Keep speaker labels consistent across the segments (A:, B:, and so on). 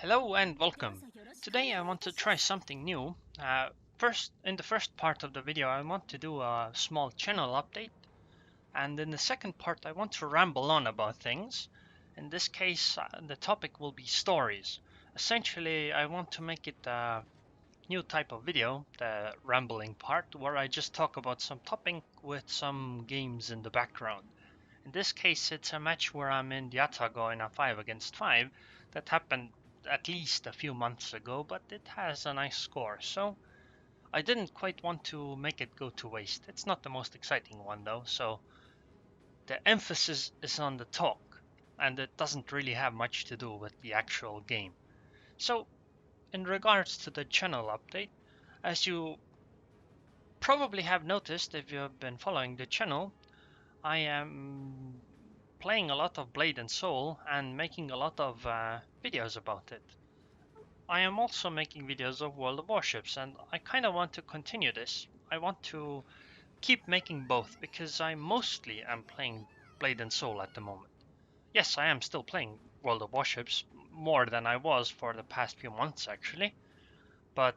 A: Hello and welcome. Today I want to try something new. In the first part of the video I want to do a small channel update, and in the second part I want to ramble on about things. In this case the topic will be stories. Essentially I want to make it a new type of video, the rambling part, where I just talk about some topic with some games in the background. In this case, it's a match where I'm in the Atago in a 5 against 5 that happened at least a few months ago, but it has a nice score, so I didn't quite want to make it go to waste. It's not the most exciting one though, so the emphasis is on the talk, and it doesn't really have much to do with the actual game. So, in regards to the channel update, as you probably have noticed if you have been following the channel, I am playing a lot of Blade and Soul and making a lot of videos about it. I am also making videos of World of Warships, and I kind of want to continue this. I want to keep making both because I mostly am playing Blade and Soul at the moment. Yes, I am still playing World of Warships more than I was for the past few months actually, but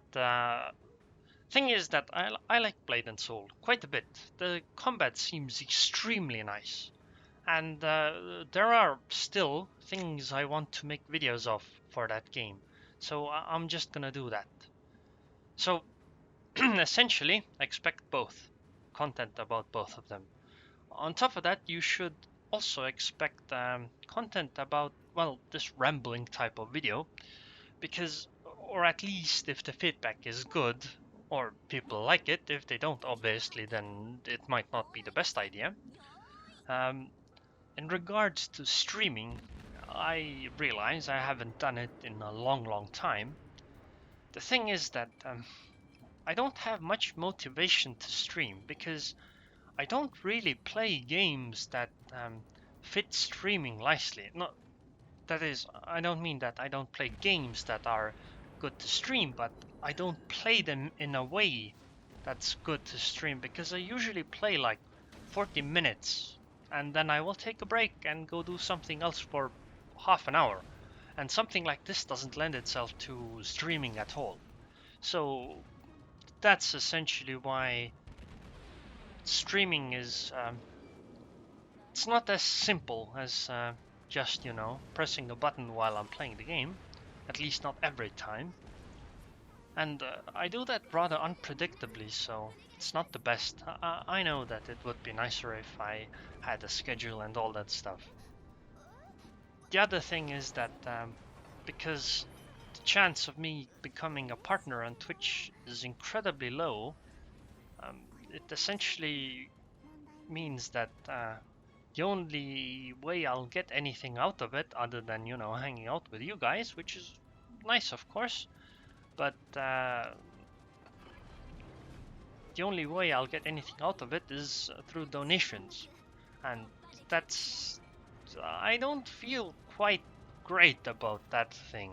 A: thing is that I like Blade and Soul quite a bit. The combat seems extremely nice. And there are still things I want to make videos of for that game. So I'm just gonna do that. So essentially, expect both content about both of them. On top of that, you should also expect content about, well, this rambling type of video, because, or at least if the feedback is good, or people like it. If they don't, obviously, then it might not be the best idea. Um, In regards to streaming, I realize I haven't done it in a long time. The thing is that I don't have much motivation to stream because I don't really play games that fit streaming nicely. Not that is, I don't mean that I don't play games that are good to stream, but I don't play them in a way that's good to stream because I usually play like 40 minutes and then I will take a break and go do something else for half an hour. And something like this doesn't lend itself to streaming at all. So that's essentially why streaming is it's not as simple as just, pressing a button while I'm playing the game, at least not every time. And I do that rather unpredictably, so it's not the best. I know that it would be nicer if I had a schedule and all that stuff. The other thing is that because the chance of me becoming a partner on Twitch is incredibly low, it essentially means that the only way I'll get anything out of it, other than, hanging out with you guys, which is nice, of course, but the only way I'll get anything out of it is through donations. And that's. I don't feel quite great about that thing.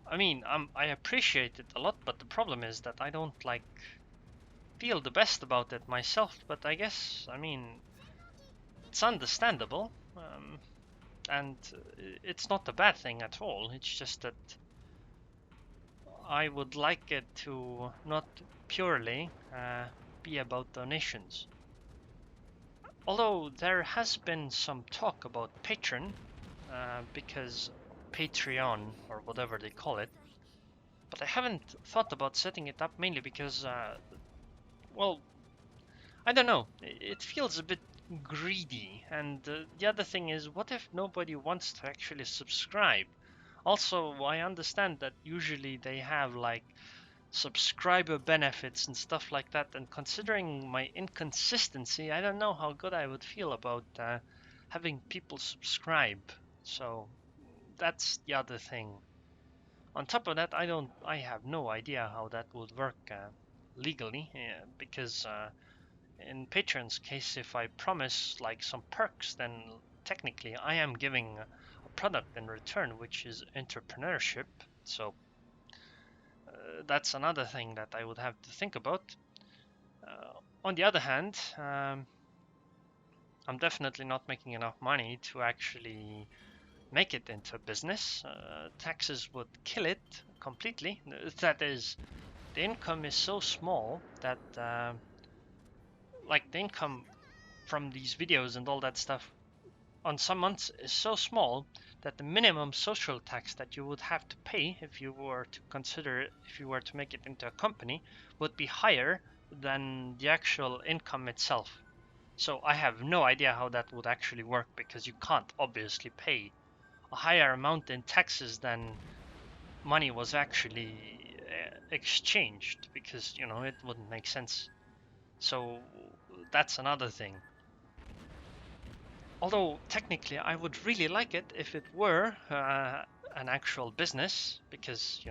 A: I mean, I appreciate it a lot, but the problem is that I don't feel the best about it myself. But I guess, I mean, it's understandable, and it's not a bad thing at all. It's just that I would like it to not purely be about donations. Although there has been some talk about because Patreon or whatever they call it, but I haven't thought about setting it up mainly because, well, I don't know. It feels a bit greedy, and the other thing is, what if nobody wants to actually subscribe? Also, I understand that usually they have subscriber benefits and stuff like that, and considering my inconsistency, I don't know how good I would feel about having people subscribe. So that's the other thing. On top of that, I have no idea how that would work legally, because in Patreon's case, if I promise some perks, then technically I am giving a product in return, which is entrepreneurship. So that's another thing that I would have to think about. On the other hand, I'm definitely not making enough money to actually make it into a business. Taxes would kill it completely. That is, the income is so small that like the income from these videos and all that stuff on some months is so small that the minimum social tax that you would have to pay if you were to make it into a company would be higher than the actual income itself. So I have no idea how that would actually work, because you can't obviously pay a higher amount in taxes than money was actually exchanged, because it wouldn't make sense. So that's another thing. Although technically I would really like it if it were an actual business, because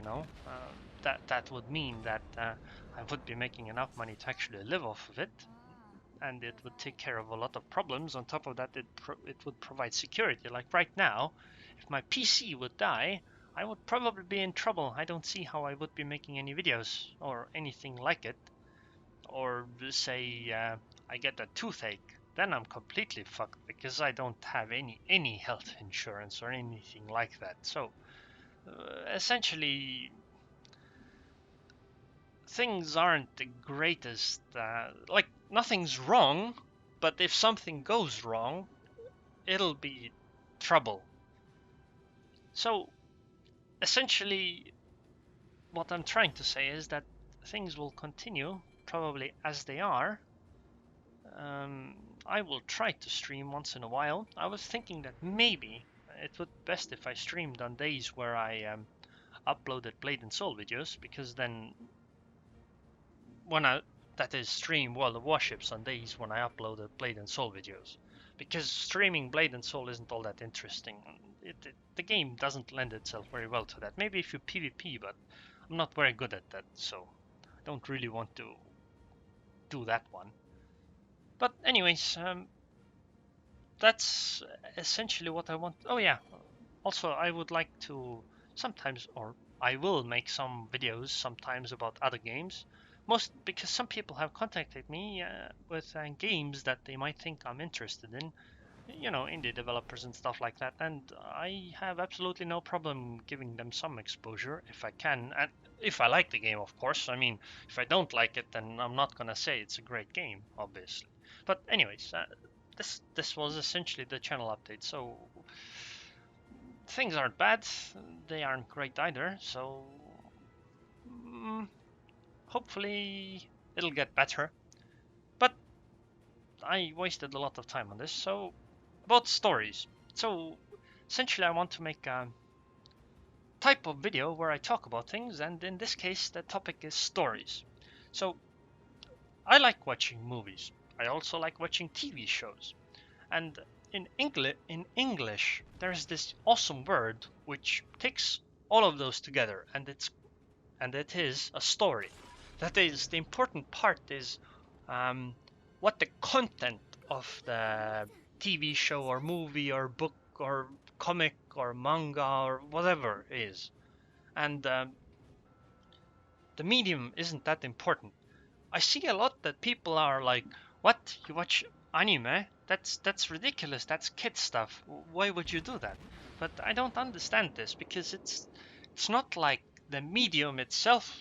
A: that would mean that I would be making enough money to actually live off of it, and it would take care of a lot of problems. On top of that, it would provide security. Like right now, if my PC would die, I would probably be in trouble. I don't see how I would be making any videos or anything like it. Or say I get a toothache, then I'm completely fucked, because I don't have any health insurance or anything like that. So essentially, things aren't the greatest. Like, nothing's wrong, but if something goes wrong, it'll be trouble. So essentially, what I'm trying to say is that things will continue probably as they are. I will try to stream once in a while. I was thinking that maybe it would be best if I streamed on days where I uploaded Blade and Soul videos, because then that is, stream World of Warships on days when I uploaded Blade and Soul videos, because streaming Blade and Soul isn't all that interesting. The game doesn't lend itself very well to that. Maybe if you PvP, but I'm not very good at that, so I don't really want to do that one. But anyways, that's essentially what I want. Oh yeah, also I would like to sometimes, or I will make some videos sometimes about other games. Most because some people have contacted me with games that they might think I'm interested in, indie developers and stuff like that, and I have absolutely no problem giving them some exposure if I can, and if I like the game, of course. I mean, if I don't like it, then I'm not gonna say it's a great game, obviously. But anyways, this was essentially the channel update. So things aren't bad, they aren't great either. So hopefully it'll get better. But I wasted a lot of time on this. So about stories. So essentially, I want to make a type of video where I talk about things, and in this case, the topic is stories. So I like watching movies. I also like watching TV shows. And in English, there's this awesome word which takes all of those together, and it is a story. That is, the important part is what the content of the TV show or movie or book or comic or manga or whatever is. And the medium isn't that important. I see a lot that people are like, what? You watch anime? That's ridiculous. That's kid stuff. Why would you do that? But I don't understand this, because it's not like the medium itself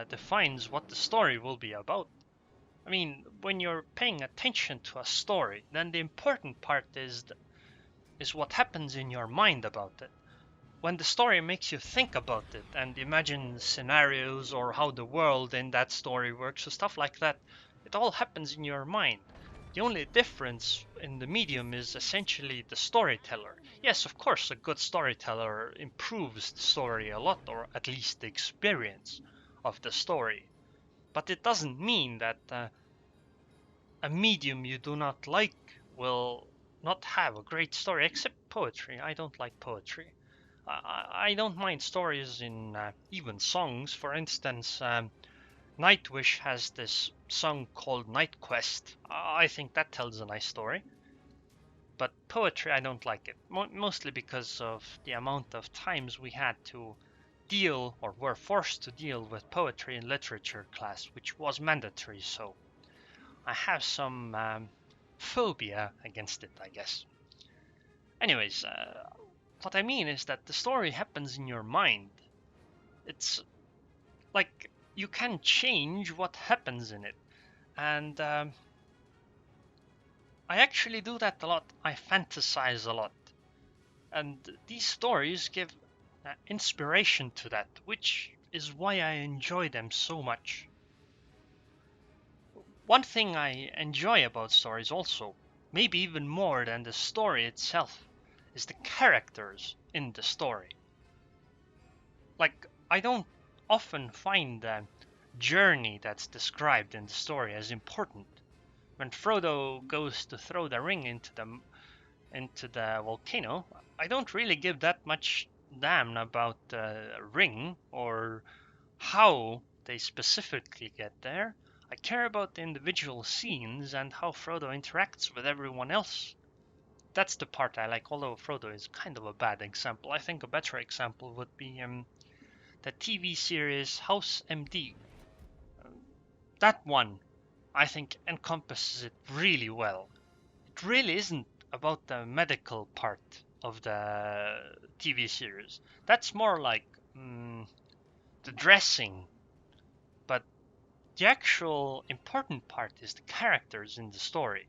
A: defines what the story will be about. I mean, when you're paying attention to a story, then the important part is what happens in your mind about it. When the story makes you think about it and imagine scenarios or how the world in that story works or stuff like that, it all happens in your mind. The only difference in the medium is essentially the storyteller. Yes, of course, a good storyteller improves the story a lot, or at least the experience of the story. But it doesn't mean that a medium you do not like will not have a great story, except poetry. I don't like poetry. I don't mind stories in even songs. For instance, Nightwish has this song called Night Quest. I think that tells a nice story. But poetry, I don't like it. Mostly because of the amount of times we had to deal, or were forced to deal, with poetry in literature class, which was mandatory. So I have some phobia against it, I guess. Anyways, what I mean is that the story happens in your mind. It's like you can change what happens in it. And I actually do that a lot. I fantasize a lot. And these stories give inspiration to that, which is why I enjoy them so much. One thing I enjoy about stories also, maybe even more than the story itself, is the characters in the story. Like, I don't often find the journey that's described in the story as important. When Frodo goes to throw the ring into the volcano, I don't really give that much damn about the ring or how they specifically get there. I care about the individual scenes and how Frodo interacts with everyone else. That's the part I like, although Frodo is kind of a bad example. I think a better example would be the TV series House MD. That one, I think, encompasses it really well. It really isn't about the medical part of the TV series. That's more like the dressing, but the actual important part is the characters in the story.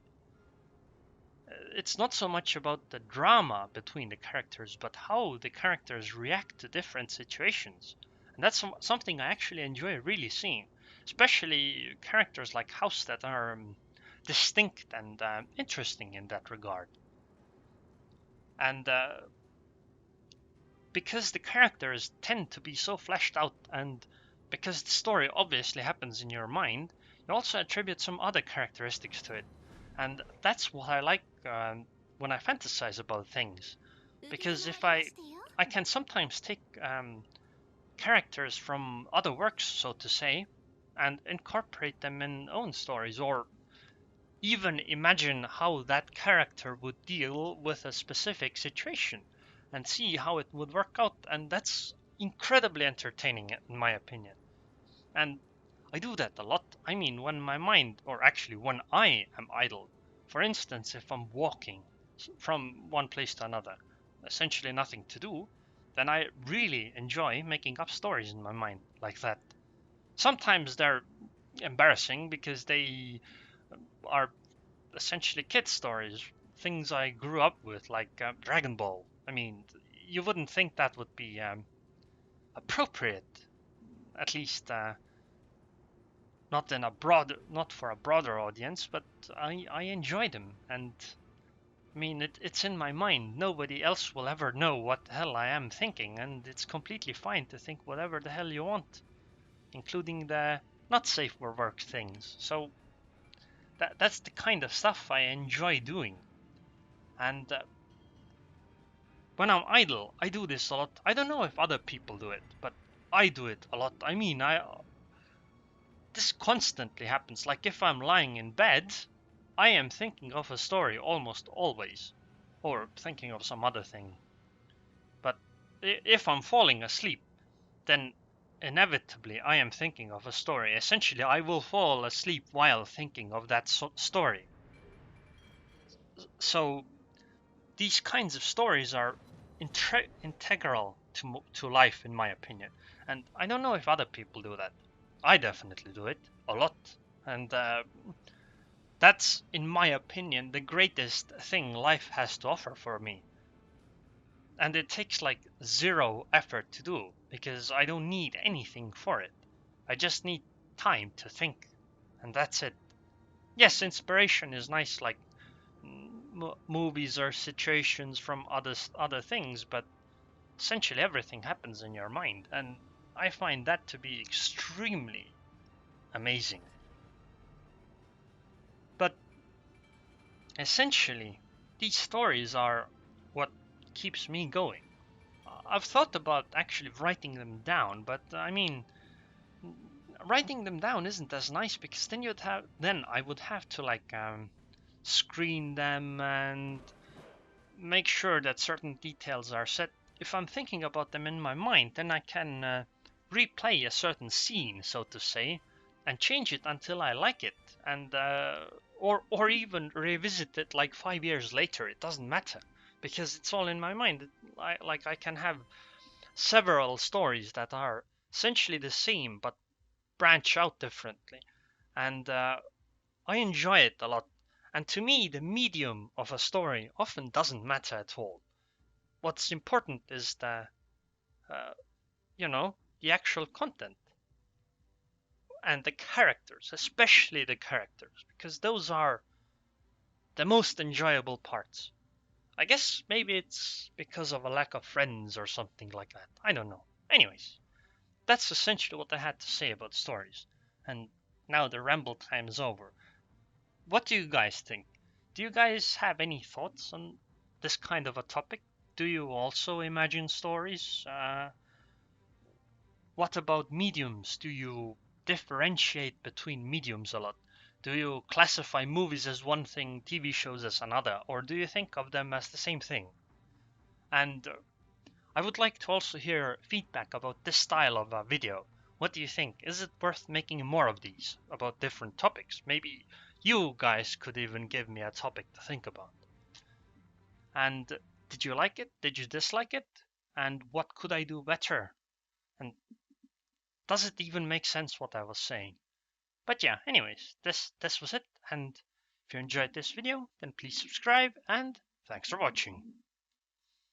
A: It's not so much about the drama between the characters, but how the characters react to different situations. And that's something I actually enjoy really seeing, especially characters like House that are distinct and interesting in that regard. And because the characters tend to be so fleshed out, and because the story obviously happens in your mind, you also attribute some other characteristics to it. And that's what I like when I fantasize about things. Because if I can sometimes take characters from other works, so to say, and incorporate them in own stories, or even imagine how that character would deal with a specific situation and see how it would work out. And that's incredibly entertaining, in my opinion. And I do that a lot. I mean, when my mind, or actually when I am idle, for instance, if I'm walking from one place to another, essentially nothing to do, then I really enjoy making up stories in my mind like that. Sometimes they're embarrassing because they are essentially kid stories, things I grew up with, like Dragon Ball. I mean, you wouldn't think that would be appropriate, at least not for a broader audience, but I enjoy them, and I mean it's in my mind. Nobody else will ever know what the hell I am thinking, and it's completely fine to think whatever the hell you want, including the not safe for work things. So that's the kind of stuff I enjoy doing, and when I'm idle, I do this a lot. I don't know if other people do it, but I do it a lot. I mean, this constantly happens. Like if I'm lying in bed, I am thinking of a story almost always, or thinking of some other thing. But if I'm falling asleep, then inevitably I am thinking of a story. Essentially, I will fall asleep while thinking of that story. So these kinds of stories are integral to life, in my opinion. And I don't know if other people do that. I definitely do it a lot. And that's, in my opinion, the greatest thing life has to offer for me. And it takes like zero effort to do, because I don't need anything for it. I just need time to think, and that's it. Yes, inspiration is nice, like movies or situations from other things, but essentially everything happens in your mind, and I find that to be extremely amazing. But essentially, these stories are what keeps me going. I've thought about actually writing them down, but I mean, writing them down isn't as nice, because then I would have to like screen them and make sure that certain details are set. If I'm thinking about them in my mind, then I can replay a certain scene, so to say, and change it until I like it, and or even revisit it like 5 years later. It doesn't matter. because it's all in my mind. I can have several stories that are essentially the same but branch out differently, and I enjoy it a lot. And to me, the medium of a story often doesn't matter at all. What's important is uh, the actual content and the characters, especially the characters, because those are the most enjoyable parts. I guess maybe it's because of a lack of friends or something like that. I don't know. Anyways, that's essentially what I had to say about stories. And now the ramble time is over. What do you guys think? Do you guys have any thoughts on this kind of a topic? Do you also imagine stories? What about mediums? Do you differentiate between mediums a lot? Do you classify movies as one thing, TV shows as another, or do you think of them as the same thing? And I would like to also hear feedback about this style of a video. What do you think? Is it worth making more of these about different topics? Maybe you guys could even give me a topic to think about. And did you like it? Did you dislike it? And what could I do better? And does it even make sense what I was saying? But yeah, anyways, this was it. And if you enjoyed this video, then please subscribe and thanks for watching.